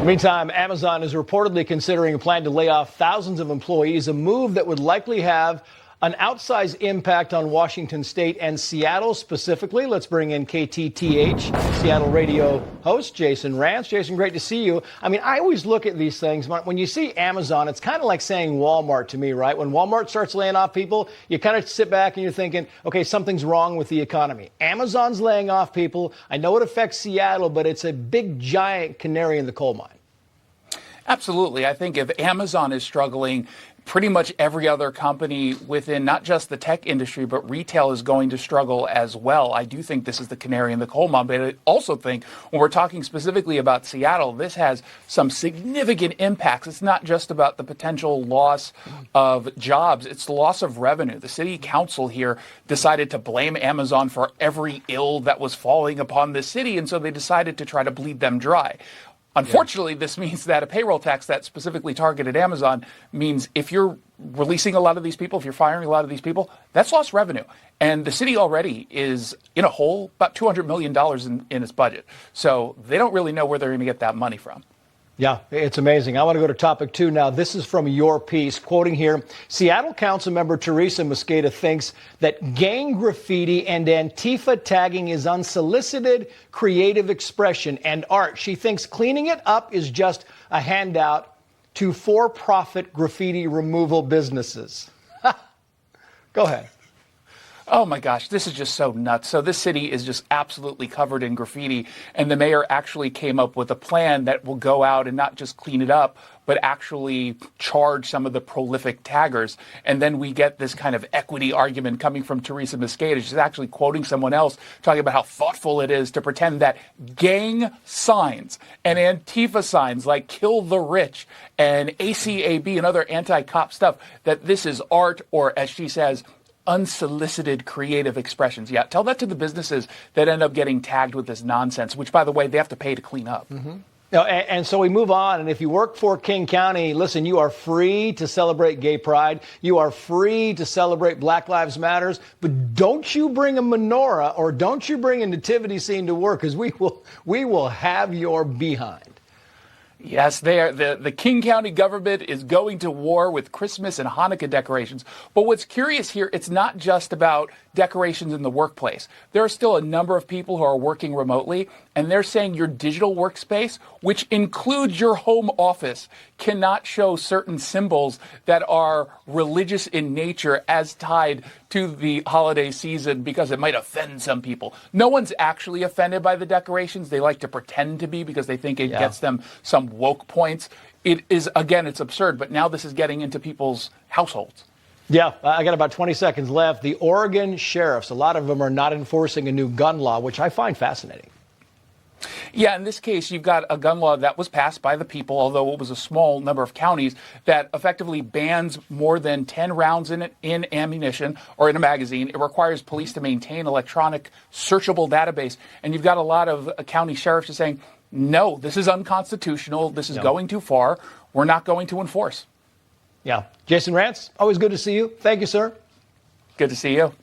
Meantime, Amazon is reportedly considering a plan to lay off thousands of employees, a move that would likely have an outsized impact on Washington State and Seattle specifically. Let's bring in KTTH Seattle radio host Jason Rance. Jason, great to see you. I mean, I always look at these things. When you see Amazon, it's kind of like saying Walmart to me, right? When Walmart starts laying off people, you kind of sit back and you're thinking, okay, something's wrong with the economy. Amazon's laying off people. I know it affects Seattle, but it's a big, giant canary in the coal mine. Absolutely. I think if Amazon is struggling, pretty much every other company within not just the tech industry, but retail is going to struggle as well. I do think this is the canary in the coal mine, but I also think when we're talking specifically about Seattle, this has some significant impacts. It's not just about the potential loss of jobs, it's the loss of revenue. The city council here decided to blame Amazon for every ill that was falling upon the city, and so they decided to try to bleed them dry. Unfortunately, this means that a payroll tax that specifically targeted Amazon means if you're releasing a lot of these people, if you're firing a lot of these people, that's lost revenue. And the city already is in a hole, about $200 million in its budget. So they don't really know where they're going to get that money from. Yeah, it's amazing. I want to go to topic 2 now. This is from your piece, quoting here, Seattle Council member Teresa Mosqueda thinks that gang graffiti and Antifa tagging is unsolicited creative expression and art. She thinks cleaning it up is just a handout to for-profit graffiti removal businesses. Go ahead. Oh my gosh, this is just so nuts. So this city is just absolutely covered in graffiti, and the mayor actually came up with a plan that will go out and not just clean it up, but actually charge some of the prolific taggers. And then we get this kind of equity argument coming from Teresa Mosqueda. She's actually quoting someone else, talking about how thoughtful it is to pretend that gang signs and Antifa signs like Kill the Rich and ACAB and other anti-cop stuff, that this is art, or as she says, unsolicited creative expressions. Yeah, tell that to the businesses that end up getting tagged with this nonsense, which, by the way, they have to pay to clean up. Mm-hmm. And so we move on. And if you work for King County, listen, you are free to celebrate Gay Pride. You are free to celebrate Black Lives Matters. But don't you bring a menorah or don't you bring a nativity scene to work, because we will have your behind. Yes, the King County government is going to war with Christmas and Hanukkah decorations. But what's curious here, it's not just about decorations in the workplace. There are still a number of people who are working remotely, and they're saying your digital workspace, which includes your home office, cannot show certain symbols that are religious in nature as tied to the holiday season because it might offend some people. No one's actually offended by the decorations. They like to pretend to be because they think it gets them some woke points. It is, again, it's absurd, but now this is getting into people's households. Yeah, I got about 20 seconds left. The Oregon sheriffs, a lot of them are not enforcing a new gun law, which I find fascinating. Yeah, in this case, you've got a gun law that was passed by the people, although it was a small number of counties, that effectively bans more than 10 rounds in ammunition or in a magazine. It requires police to maintain electronic searchable database. And you've got a lot of county sheriffs just saying, no, this is unconstitutional. This is going too far. We're not going to enforce. Yeah. Jason Rance, always good to see you. Thank you, sir. Good to see you.